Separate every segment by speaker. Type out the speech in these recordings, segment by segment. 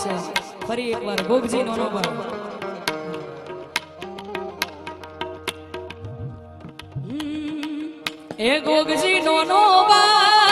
Speaker 1: છે ફરી એકવાર ગોગજી નો નોબા એ ગોગજી નો નોબા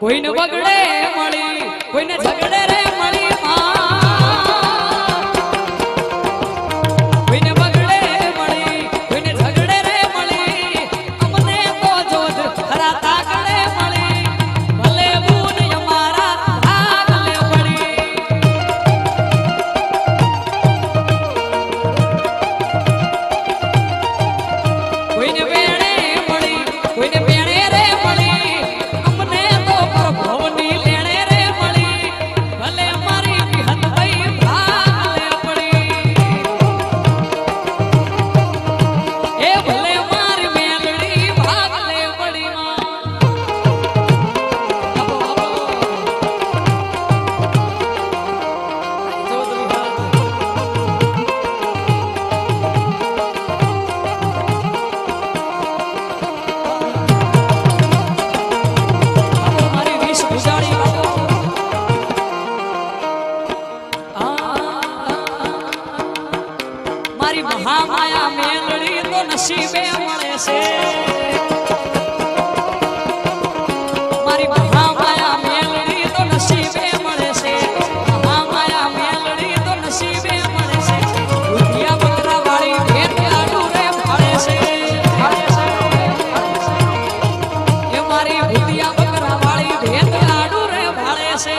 Speaker 1: કોઈને બગડે મળી કોઈને ઝગડે રે મળી કોઈને બગડે મળી કોઈને ઝગડે રે મળી અમને તો જોધ ખરા તાકડે મળી ભલે બૂન અમારા ભાગલે પડી કોઈને વેણે મળી કોઈને વેણે રે મળી મહામાયા મેલડી તો નસીબે મળે છે મારી મહામાયા મેલડી તો નસીબે મળે છે મહામાયા મેલડી તો નસીબે મળે છે દુધિયા બકરા વાળી ભેટ આડું રે મળે છે એ મારી દુધિયા બકરા વાળી ભેટ આડું રે મળે છે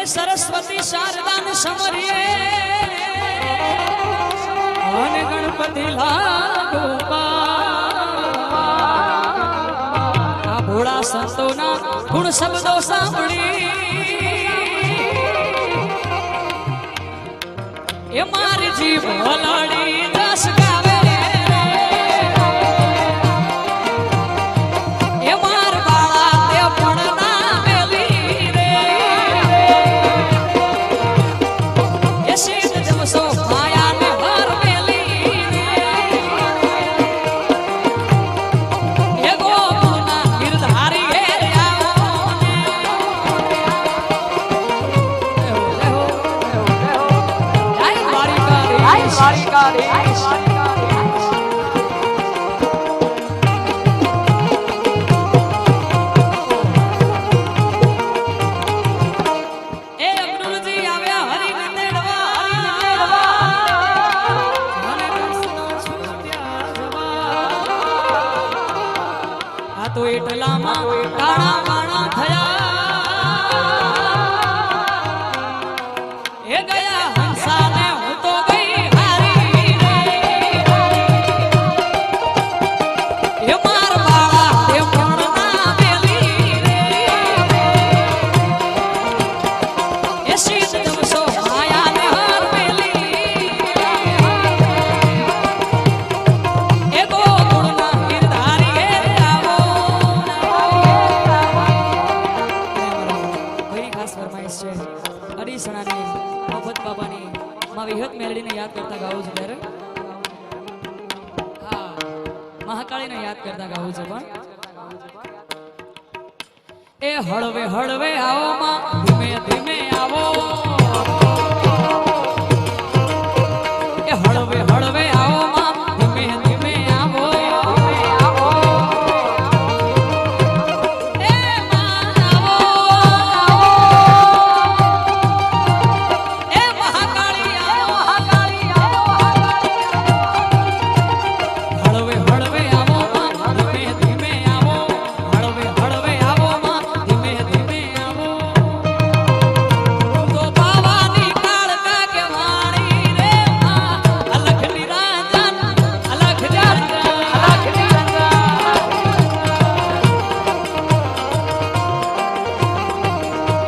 Speaker 1: સરસ્વતી શારદાન સમરીએ અને ગણપતિ લાગો આ ભોળા સંતોના ગુણ શબ્દો સાંભળી એ મારી જીભ હલાડી રસ ગાવે તો એટલામાં કાણા માણા થયા એ ગયા હંસાને હું તો ગઈ હારી એ માર બાળા તે પણ મેલી રે એ શીત જમસો માયાને હાર મેલી માં વિહત મેલડીને યાદ કરતા ગાવું છે ત્યારે હા મહાકાળીને યાદ કરતા ગાવું છે પણ એ હળવે હળવે આવો માં ધીમે ધીમે આવો એ હળવે હળવે આવો માં ધીમે ધીમે આવો એ માં આવો એ મહાકાળી આવો હળવે હળવે આવો માં ધીમે ધીમે આવો હળવે હળવે આવો માં ધીમે ધીમે આવો તો પાવાની કાળકા કે વાણી રે માં અલખ નિરંજન અલખ નિરંજન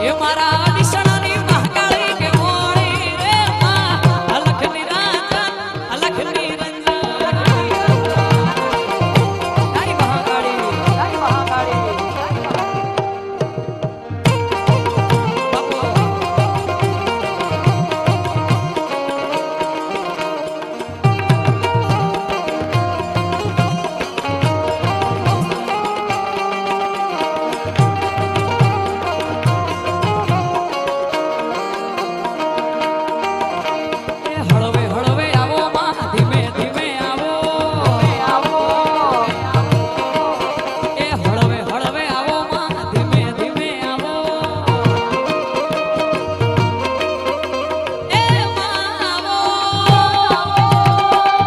Speaker 1: એ મારા નિશાની મહાકાળી કે વાણી રે માં અલખ નિરંજન અલખ નિરંજન તારી મહાકાળી બાપુ હળવે હળવે આવો માં ધીમે ધીમે આવો એ હળવે હળવે આવો માં ધીમે ધીમે આવો એ માં આવો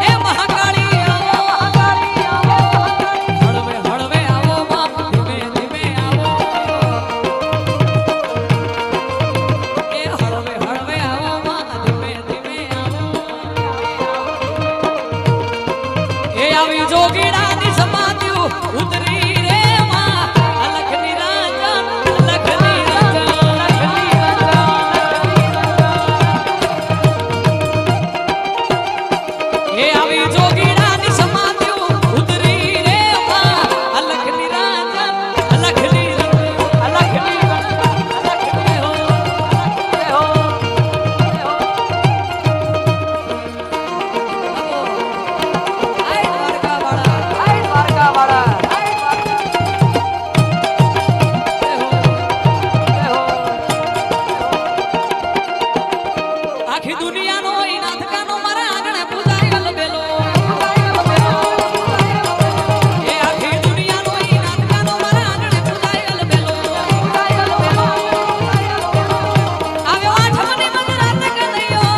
Speaker 1: એ મહાકાળી આવો હળવે હળવે આવો માં ધીમે ધીમે આવો એ હળવે હળવે આવો માં ધીમે ધીમે આવો એ આવી જોગીડાની સમાધ્યું ઉતરી રે માં અલખ નિરંજન અલખ નિરંજન એ આવી જોગીડાની સમાધ્યું ઉતરી રે માં અલખ નિરંજન અલખ નિરંજન અલખ નિરંજન આખી દુનિયાનો ઈ નાથકાનો મારા આંગણે પૂજારી અલબેલો એ આખી દુનિયાનો ઈ નાથકાનો મારા આંગણે પૂજારી અલબેલો આવ્યો આઠમની મધરાત કનૈયો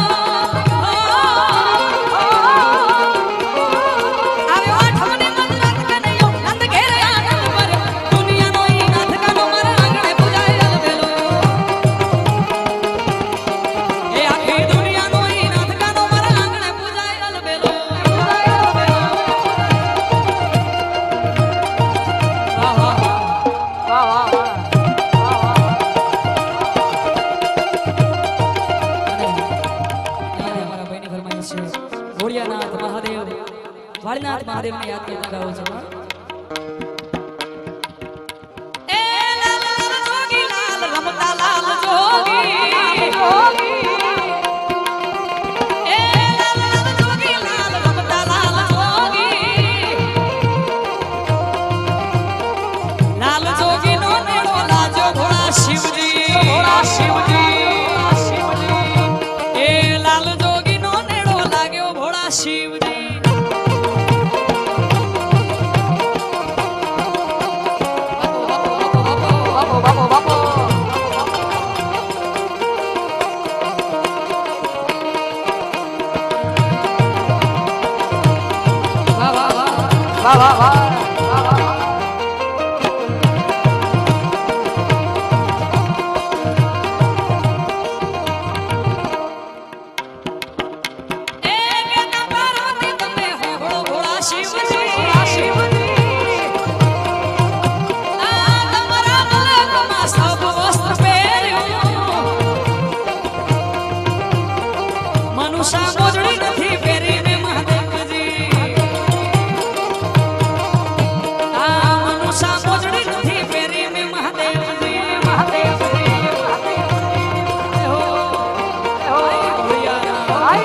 Speaker 1: આવ્યો આઠમની મધરાત કનૈયો નંદ ઘેરે આનંદ ભર્યો દુનિયાનો ઈ નાથકાનો મારા આંગણે પૂજારી અલબેલો એ આખી દુનિયાનો ઈ નાથકાનો મારા આંગણે પૂજાય અલબેલો વાહ વાહ વાહ વાહ અને અમારા ભાઈની ફરમાઈશ છે ભોળિયાનાથ મહાદેવ વાળીનાથ મહાદેવને યાદ કરતા ગાવું છે એ લાલ લાલ જોગી લાલ રમતા લાલ જોગી એ લાલ લાલ જોગી લાલ રમતા લાલ જોગી લાલ જોગી નો નેડો લાજો ભોળા શિવજી એ લાલ જોગી નો નેડો લાગ્યો ભોળા શિવજી વાહ વાહ વાહ વાહ વાહ એ કે પાર્વતી તમે હો ભોળા શિવજી આ તમારા મલકમાં સબ વસ્ત્ર પહેર્યું મનુષ્ય મોજડી નથી પહેરીને મહાદેવજી આ મનુષ્ય મોજડી નથી પહેરીને મહાદેવજી મહાદેવજી હો ભોળિયાનાથ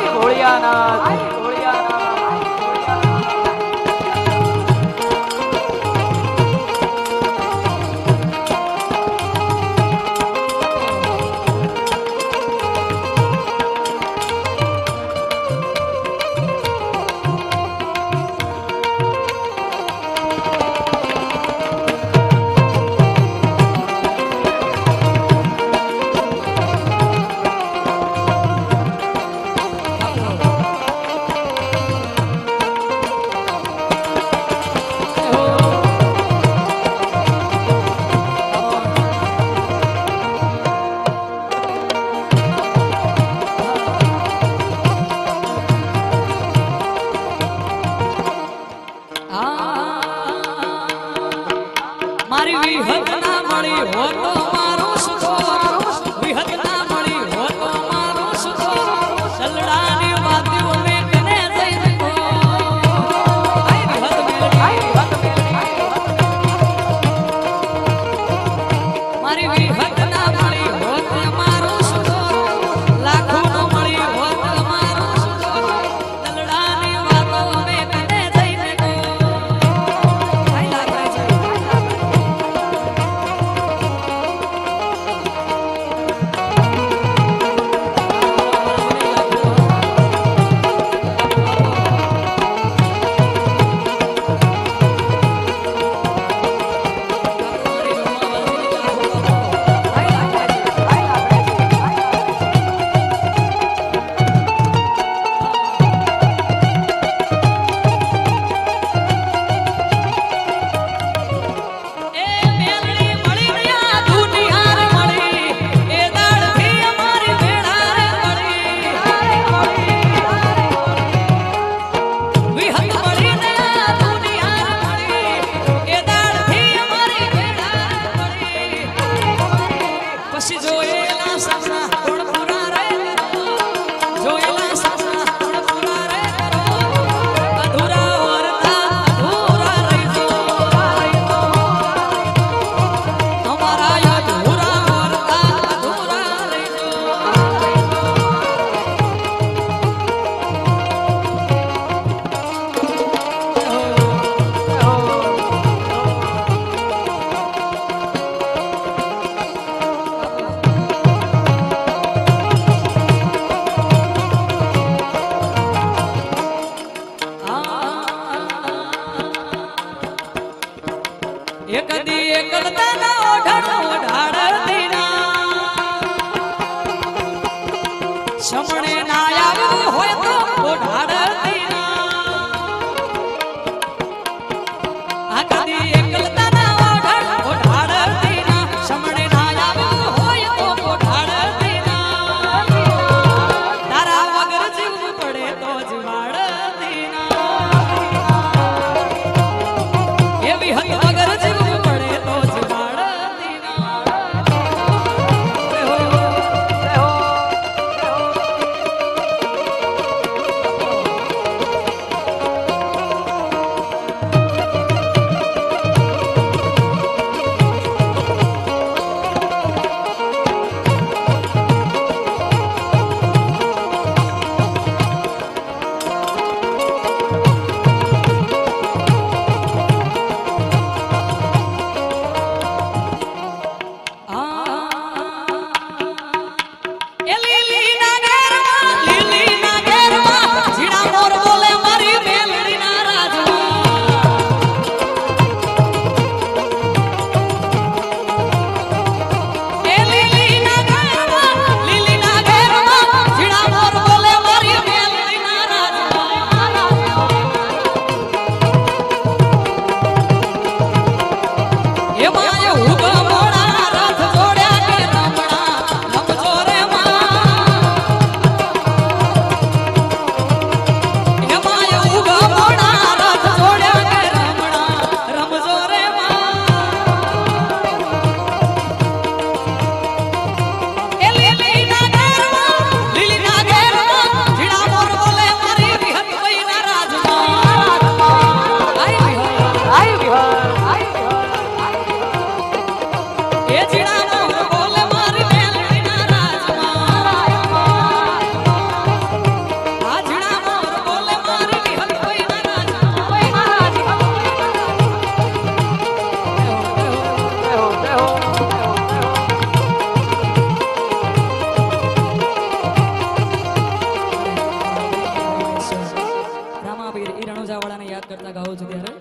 Speaker 1: કરતા ગાઉં છું ત્યારે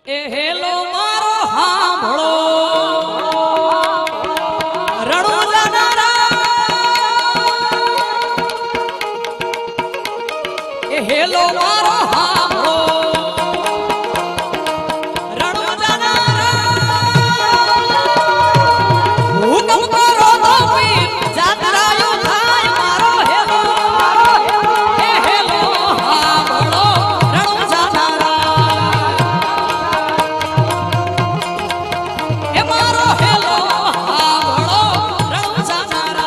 Speaker 1: એ હેલો મારો હાંભળો હેલો મારો હાંભળો રણુજાના હુકમ કરો તો પીર જાતરાયો થાય મારો હેલો એ હેલો હાંભળો રણુજાના એ મારો હેલો હાંભળો રણુજાના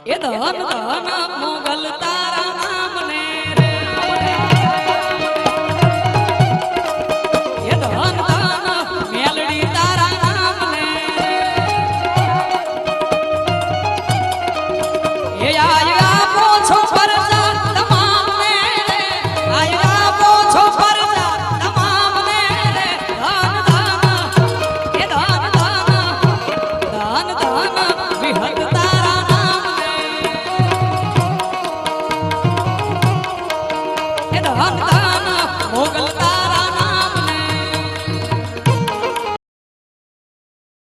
Speaker 1: એ ધન ધન મોગલતા